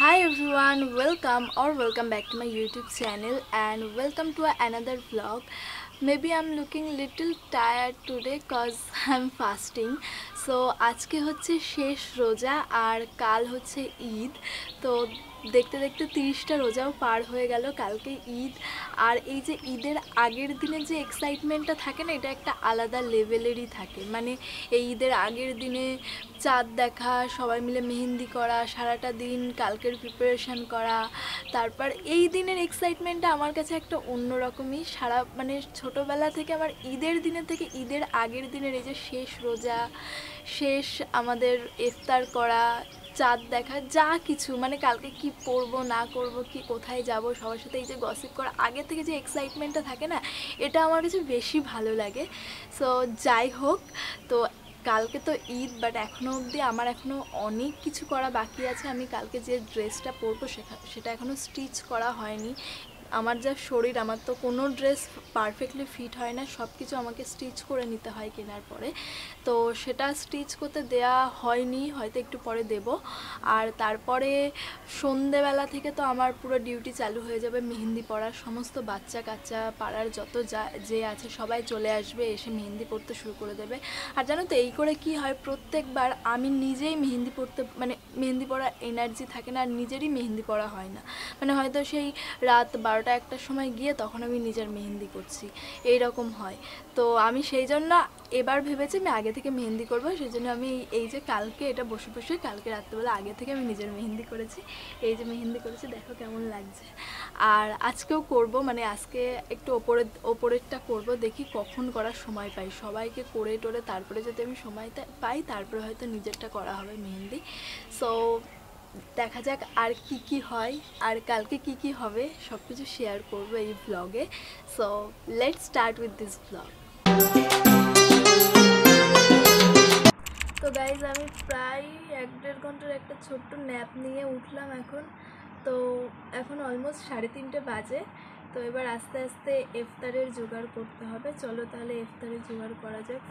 Hi everyone, welcome back to my YouTube channel and welcome to another vlog. Maybe I'm looking little tired today cause I'm fasting. So আজকে হচ্ছে শেষ রোজা আর কাল হচ্ছে ঈদ। তো দেখতে দেখতে 30টা রোজাও পার হয়ে গেল, কালকে ঈদ। আর এই যে ঈদের আগের দিনে যে এক্সাইটমেন্টটা থাকে না, এটা একটা আলাদা লেভেলেরই থাকে। মানে এই ঈদের আগের দিনে চাঁদ দেখা, সবাই মিলে মেহেন্দি করা, সারাটা দিন কালকের প্রিপারেশান করা, তারপর এই দিনের এক্সাইটমেন্টটা আমার কাছে একটা অন্যরকমই। মানে ছোটোবেলা থেকে আমার ঈদের দিনের থেকে ঈদের আগের দিনের এই যে শেষ রোজা, শেষ আমাদের ইফতার করা, চাঁদ দেখা, যা কিছু মানে কালকে কি পরব না করব, কি কোথায় যাব, সবার সাথে এই যে গসিপ করা, আগে থেকে যে এক্সাইটমেন্টটা থাকে না, এটা আমার কাছে বেশি ভালো লাগে। সো যাই হোক, তো কালকে তো ঈদ, বাট এখনও অবধি আমার এখনও অনেক কিছু করা বাকি আছে। আমি কালকে যে ড্রেসটা পরবো সেটা এখনও স্টিচ করা হয়নি। আমার যা শরীর, আমার তো কোনো ড্রেস পারফেক্টলি ফিট হয় না, সব কিছু আমাকে স্টিচ করে নিতে হয় কেনার পরে। তো সেটা স্টিচ করতে দেয়া হয়নি, হয়তো একটু পরে দেব। আর তারপরে সন্ধেবেলা থেকে তো আমার পুরো ডিউটি চালু হয়ে যাবে মেহেন্দি পড়ার। সমস্ত বাচ্চা কাচ্চা পাড়ার যত যে আছে সবাই চলে আসবে, এসে মেহেন্দি পড়তে শুরু করে দেবে। আর জানো তো এই করে কি হয়, প্রত্যেকবার আমি নিজেই মেহেন্দি পড়তে মানে মেহেন্দি পড়ার এনার্জি থাকে না, আর নিজেরই মেহেন্দি পড়া হয় না। মানে হয়তো সেই রাত 12টা 1টার সময় গিয়ে তখন আমি নিজের মেহেন্দি করছি, এই রকম হয়। তো আমি সেই জন্য এবার ভেবেছি আমি আগে থেকে মেহেন্দি করবো। সেই জন্য আমি এই যে কালকে এটা বসে বসে কালকে রাত্রেবেলা আগে থেকে আমি নিজের মেহেন্দি করেছি। এই যে মেহেন্দি করেছি, দেখো কেমন লাগছে। আর আজকেও করব, মানে আজকে একটু ওপরেরটা করব, দেখি কখন করার সময় পাই। সবাইকে করে টোরে তারপরে যদি আমি সময় পাই, তারপরে হয়তো নিজেরটা করা হবে মেহেন্দি। সো দেখা যাক আর কি হয়, আর কালকে কি হবে, সব কিছু শেয়ার করবো এই ব্লগে। So let's start with this blog. তো গাইজ, আমি প্রায় 1-1.5 ঘন্টার একটা ছোট্ট ন্যাপ নিয়ে উঠলাম এখন। তো এখন অলমোস্ট 3:30 বাজে। তো এবার আস্তে আস্তে ইফতারের জোগাড় করতে হবে। চলো তাহলে ইফতারের জোগাড় করা যাক।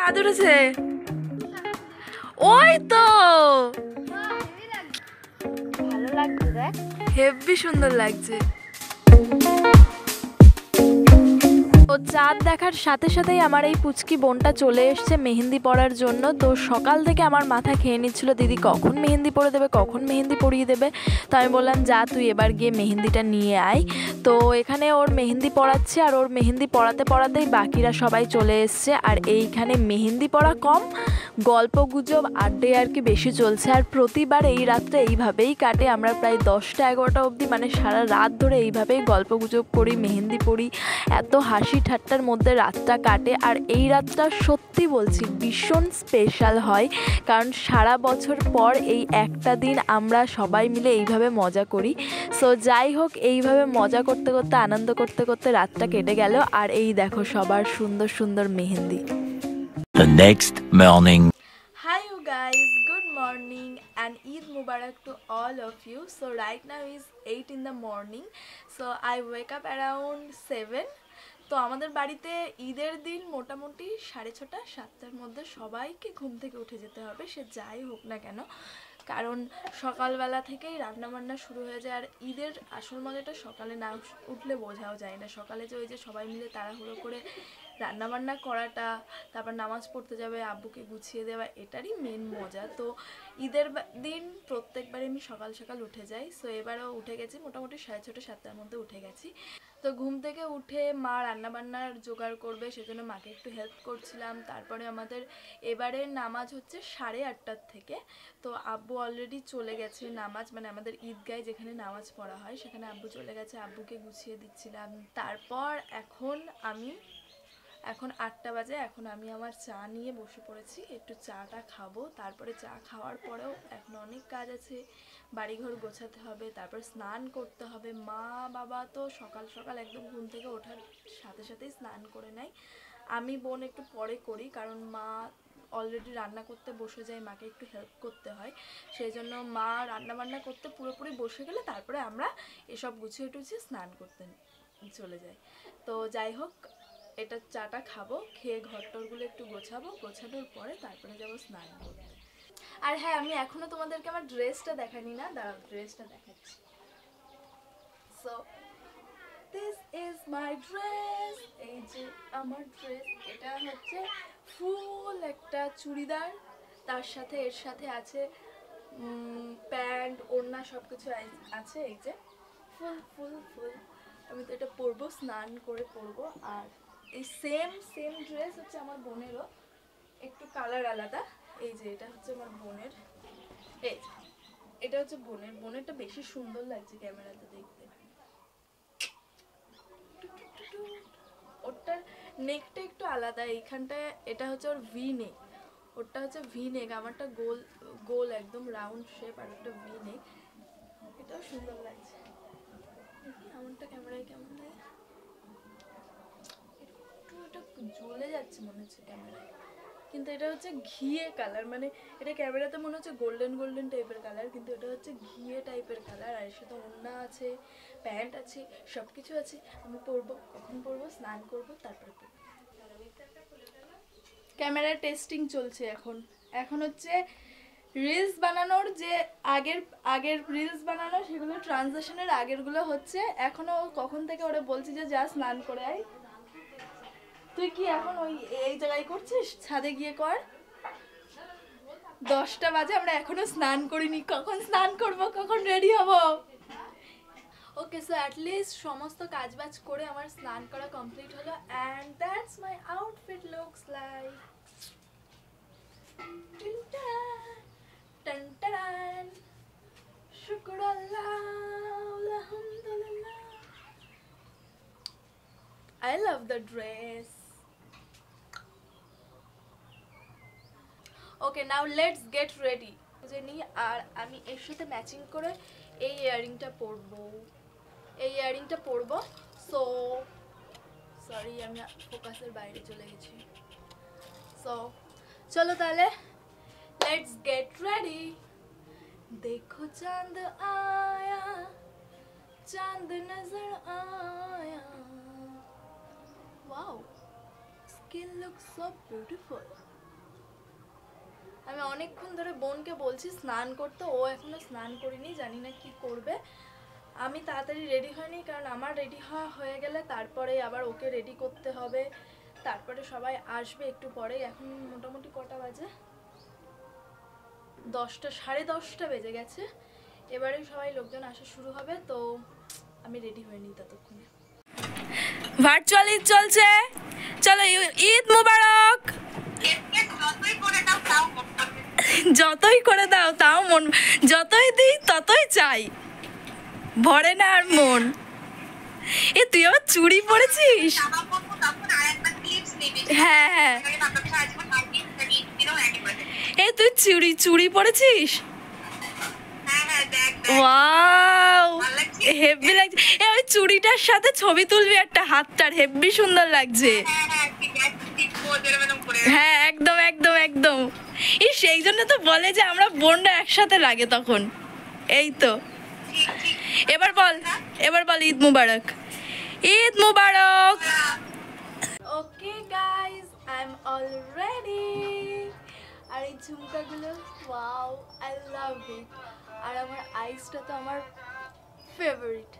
আদরেছে ওই তো ভালো লাগছে, দেখ হেভি সুন্দর লাগছে। তো চাঁদ দেখার সাথে সাথেই আমার এই পুচকি বোনটা চলে এসছে মেহেন্দি পড়ার জন্য। তো সকাল থেকে আমার মাথা খেয়ে নিচ্ছিল দিদি কখন মেহেন্দি পরে দেবে, কখন মেহেন্দি পরিয়ে দেবে। তো আমি বললাম যা তুই এবার গিয়ে মেহেন্দিটা নিয়ে আয়। তো এখানে ওর মেহেন্দি পড়াচ্ছে, আর ওর মেহেন্দি পড়াতে পড়াতেই বাকিরা সবাই চলে এসছে। আর এইখানে মেহেন্দি পড়া কম, গল্প গুজব আড্ডায় আর কি বেশি চলছে। আর প্রতিবার এই রাতটা এইভাবেই কাটে, আমরা প্রায় 10টা 11টা অবধি মানে সারা রাত ধরে এইভাবেই গল্প গুজব করি, মেহেন্দি পড়ি, এত হাসি ঠাট্টার মধ্যে রাতটা কাটে। আর এই রাতটা সত্যি বলছি ভীষণ স্পেশাল হয়, কারণ সারা বছর পর এই একটা দিন আমরা সবাই মিলে এইভাবে মজা করি। সো যাই হোক, এইভাবে মজা করতে করতে আনন্দ করতে করতে রাতটা কেটে গেল। আর এই দেখো সবার সুন্দর সুন্দর mehndi. The next morning. Hi you guys, good morning and Eid Mubarak to all of you. So right now is 8 in the morning. So I wake up around 7. তো আমাদের বাড়িতে ঈদের দিন মোটামুটি 6:30 7টার মধ্যে সবাইকে ঘুম থেকে উঠে যেতে হবে, সে যাই হোক না কেন। কারণ সকালবেলা থেকেই রান্নাবান্না শুরু হয়ে যায়। আর ঈদের আসল মজাটা সকালে না উঠলে বোঝাও যায় না। সকালে যে ওই যে সবাই মিলে তাড়াহুড়ো করে রান্নাবান্না করাটা, তারপর নামাজ পড়তে যাবে, আব্বুকে গুছিয়ে দেওয়া, এটারই মেন মজা। তো ঈদের দিন প্রত্যেকবারই আমি সকাল সকাল উঠে যাই। সো এবারও উঠে গেছি, মোটামুটি 6:30 7টার মধ্যে উঠে গেছি। তো ঘুম থেকে উঠে মা রান্নাবান্নার জোগাড় করবে, সেজন্য মাকে একটু হেল্প করছিলাম। তারপরে আমাদের এবারের নামাজ হচ্ছে 8:30টার থেকে। তো আব্বু অলরেডি চলে গেছে নামাজ, মানে আমাদের ঈদগায় যেখানে নামাজ পড়া হয় সেখানে আব্বু চলে গেছে, আব্বুকে গুছিয়ে দিচ্ছিলাম। তারপর এখন আমি এখন 8টা বাজে। এখন আমি আমার চা নিয়ে বসে পড়েছি, একটু চাটা খাবো। তারপরে চা খাওয়ার পরেও এখন অনেক কাজ আছে, বাড়িঘর গোছাতে হবে, তারপর স্নান করতে হবে। মা বাবা তো সকাল সকাল একদম ঘুম থেকে ওঠার সাথে সাথেই স্নান করে নেয়। আমি বোন একটু পরে করি, কারণ মা অলরেডি রান্না করতে বসে যায়, মাকে একটু হেল্প করতে হয়। সেই জন্য মা রান্না বান্না করতে পুরোপুরি বসে গেলে তারপরে আমরা এসব গুছিয়ে টুছিয়ে স্নান করতে চলে যাই। তো যাই হোক, এটা চাটা খাবো, খেয়ে ঘরটরগুলো একটু গোছাবো, গোছানোর পরে তারপরে যাবো স্নান করতে। আর হ্যাঁ, আমি এখনো তোমাদেরকে আমার ড্রেসটা দেখাইনি না, দাঁড়াও ড্রেসটা দেখাচ্ছি। So this is my dress. এই যে আমার ড্রেস, এটা হচ্ছে ফুল একটা চুড়িদার, তার সাথে এর সাথে আছে প্যান্ট, ওড়না, সব কিছু আছে। এই যে ফুল ফুল ফুল, আমি তো এটা পরবো, স্নান করে পরবো। আর এই সেম ড্রেস হচ্ছে আমার বোনেরও, একটু কালার আলাদা। এই যে এটা হচ্ছে আমার বোনের, এই এটা হচ্ছে বোনেরটা বেশি সুন্দর লাগছে ক্যামেরাতে দেখতে। ওরটার নেকটা একটু আলাদা, এইখানটায় এটা হচ্ছে ওর ভি নেক, ওরটা হচ্ছে ভি নেক, আমারটা গোল গোল একদম রাউন্ড শেপ, আর একটা ভি নেক। এটাও সুন্দর লাগছে। আমারটা ক্যামেরায় কেমন লাগে, একটু এটা জ্বলে যাচ্ছে মনে হচ্ছে ক্যামেরায়, কিন্তু এটা হচ্ছে ঘিয়ে কালার, মানে এটা ক্যামেরাতে মনে হচ্ছে গোল্ডেন টাইপের কালার, কিন্তু এটা হচ্ছে ঘিয়ে টাইপের কালার। আর এর সাথে ওড়না আছে, প্যান্ট আছে, সব কিছু আছে। আমি পরবো, কখন পরবো, স্নান করবো, তারপরে পরবো। ক্যামেরার টেস্টিং চলছে এখন হচ্ছে রিলস বানানোর, যে আগের রিলস বানানো সেগুলো ট্রানজিশনের আগেরগুলো হচ্ছে। এখনো কখন থেকে ওরা বলছি যে যা স্নান করে আয়। তুই কি এখন ওই এই জায়গায় করছিস? ছাদে গিয়ে কর। 10টা বাজে, আমরা এখনো স্নান করিনি। কখন স্নান করব, কখন রেডি হব? ওকে, সো অ্যাটলিস্ট সমস্ত কাজবাজ করে আমার স্নান করা কমপ্লিট হলো, and that's my outfit looks like. টান শুকর আল্লাহ, আলহামদুলিল্লাহ। I love the dress. Okay, now let's get ready. আর আমি এর সাথে ম্যাচিং করে এই ইয়ারিংটা পরবো। সো সরি, আমি ফোকাসের বাইরে চলে গেছি। সো চলো তাহলে, লেটস গেট রেডি। দেখো চাঁদ আয়া, চাঁদ নজর আয়া। Wow, skin looks so beautiful. আমি অনেকক্ষণ ধরে বোনকে বলছি স্নান করতে, ও এখনো স্নান করিনি, জানি না কি করবে। আমি তাড়াতাড়ি রেডি হয়নি, কারণ আমার রেডি হয়ে গেলে তারপরে আবার ওকে রেডি করতে হবে, তারপরে সবাই আসবে একটু পরে। এখন মোটামুটি কটা বাজে? 10টা, 10:30 বেজে গেছে। এবারে সবাই লোকজন আসা শুরু হবে, তো আমি রেডি হয়নি ততক্ষণে। ভার্চুয়াল ঈদ চলছে, চলো ঈদ মুবারক। যতই করে দাও তাও মন, যতই দিই ততই চাই, ভরে না আর মন। তুই আবার চুড়ি পরেছিস? হ্যাঁ, তুই চুড়ি পরেছিস? ওয়াও, হেভি লাগছে। ওই চুড়িটার সাথে ছবি তুলবি একটা, হাতটার হেভি সুন্দর লাগছে। হ্যাঁ, একদম একদম একদম। সেই জন্য তো বলে যে আমরা বোনরা একসাথে লাগে তখন। এই তো, এবার বল ঈদ মুবারক, ঈদ মুবারক। Okay guys, I am all ready. আর এই ঝুমকাগুলো, ওয়াও, আই লাভ ইট। আর আমার আইসটা তো আমার favourite.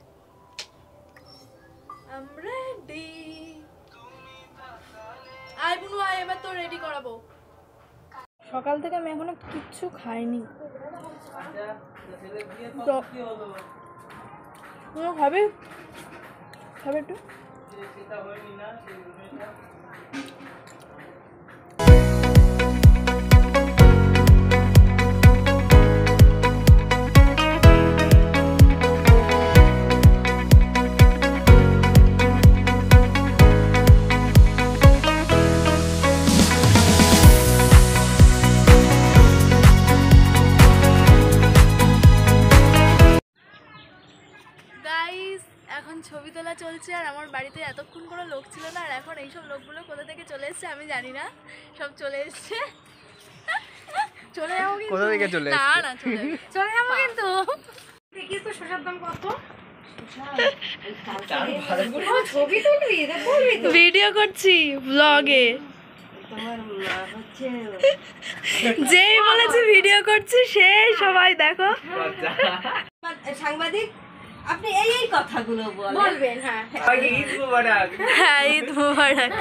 I am ready. I বুনু, আয়, এবার তো রেডি করাবো। সকাল থেকে আমি এখনো কিচ্ছু খাইনি। হবে একটু। পড়াশোনা চলছে আর আমার বাড়িতে এতক্ষণ কোনো লোক ছিল না, আর এখন এইসব লোকগুলো কোথা থেকে চলে এসছে আমি জানি না, সব চলে এসছে। চলে যাবো কিন্তু, কোথা থেকে চলে না এসছে? না চলে যাবো কিন্তু। দেখিস তো শসার দাম কত? ছবি তুলবি বলবি তো ভিডিও করছি ব্লগে, তোমার হচ্ছে যেই বলেছি ভিডিও করছি সেই সবাই দেখো। সাংবাদিক, আপনি এই এই কথাগুলো বলবেন। হ্যাঁ হ্যাঁ, ঈদ মোবারক।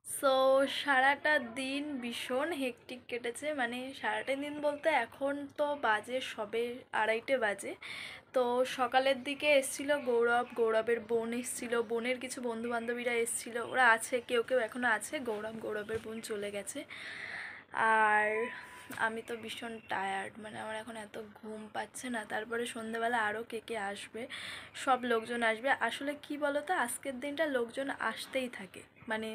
সো সারাটা দিন ভীষণ হেকটিক কেটেছে, মানে সারাটা দিন বলতে এখন তো বাজে সবে 2:30 বাজে। তো সকালের দিকে এসছিল গৌরবের বোন এসছিল, বোনের কিছু বন্ধু বান্ধবীরা এসছিল, ওরা আছে, কেউ কেউ এখনও আছে, গৌরবের বোন চলে গেছে। আর আমি তো ভীষণ টায়ার্ড, মানে আমার এখন এত ঘুম পাচ্ছে না। তারপরে সন্ধ্যেবেলা আরও কে কে আসবে, সব লোকজন আসবে। আসলে কি বলো তো, আজকের দিনটা লোকজন আসতেই থাকে, মানে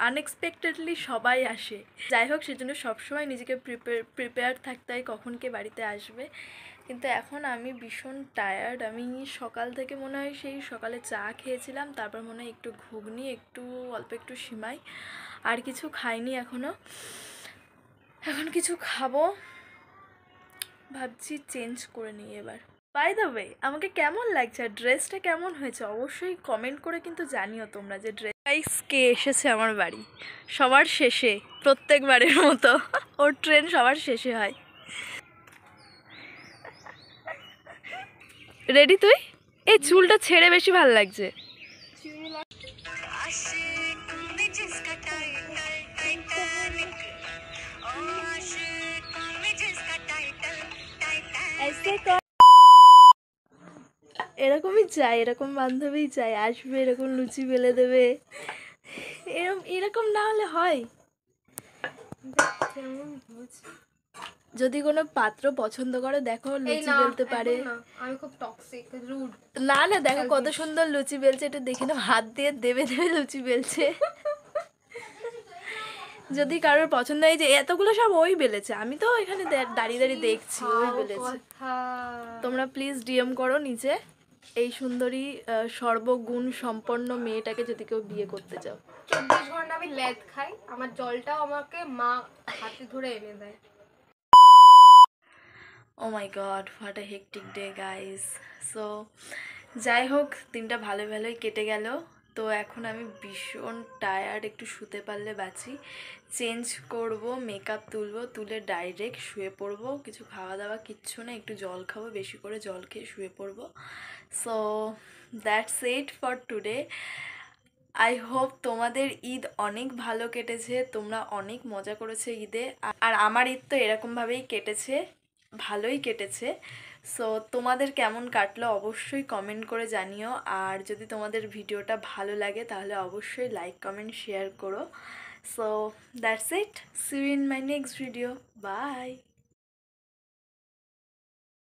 আনএক্সপেক্টেডলি সবাই আসে। যাই হোক, সেজন্য সবসময় নিজেকে প্রিপেয়ার থাকতে হয় কখন কে বাড়িতে আসবে। কিন্তু এখন আমি ভীষণ টায়ার্ড। আমি সকাল থেকে মনে হয় সেই সকালে চা খেয়েছিলাম, তারপর মনে হয় একটু ঘুগনি, অল্প একটু সিমাই, আর কিছু খাইনি এখনও। এখন কিছু খাবো, ভাবছি চেঞ্জ করে নিই এবার। বাই দ্য ওয়ে, আমাকে কেমন লাগছে আর ড্রেসটা কেমন হয়েছে অবশ্যই কমেন্ট করে কিন্তু জানিও তোমরা যে ড্রেস কে এসেছে আমার বাড়ি সবার শেষে, প্রত্যেকবারের মতো ওর ট্রেন সবার শেষে হয়। রেডি তুই? এই চুলটা ছেড়ে বেশি ভালো লাগছে। এরকমই চাই, এরকম বান্ধবী চাই, আসবে এরকম লুচি বেলে দেবে, এরকম না হলে হয়? যদি কোনো পাত্র পছন্দ করে দেখো, লুচি বেলতে পারে। আমি খুব টক্সিক, রুড। না না, দেখো কত সুন্দর লুচি বেলছে, একটু দেখে নাও, হাত দিয়ে দেবে লুচি বেলছে। যদি কারোর পছন্দ হয়, যে এতগুলো সব ওই বেলেছে, আমি তো এখানে দাঁড়িয়ে দাঁড়িয়ে দেখছি ওই বেলেছে। তোমরা প্লিজ ডিএম করো নিচে, এই সুন্দরী সর্বগুণ সম্পন্ন মেয়েটাকে যদি কেউ বিয়ে করতে চাও। 24 ঘন্টা আমি লেদ খাই, আমার জলটাও আমাকে মা হাতে ধরে এনে দেয়। Oh my god, what a hectic day guys. So যাই হোক, দিনটা ভালোই কেটে গেল। তো এখন আমি ভীষণ টায়ার্ড, একটু শুতে পারলে বাঁচি। চেঞ্জ করব, মেকআপ তুলবো, তুলে ডাইরেক্ট শুয়ে পড়বো। কিছু খাওয়া দাওয়া কিচ্ছু না, একটু জল খাবো, বেশি করে জল খেয়ে শুয়ে পড়বো। So that's it for today. I hope তোমাদের ঈদ অনেক ভালো কেটেছে, তোমরা অনেক মজা করেছে ঈদে। আর আমার ঈদ তো এরকমভাবেই কেটেছে, ভালোই কেটেছে। সো তোমাদের কেমন কাটলো অবশ্যই কমেন্ট করে জানিও। আর যদি তোমাদের ভিডিওটা ভালো লাগে তাহলে অবশ্যই লাইক কমেন্ট শেয়ার করো। So that's it, see you in my next video, by.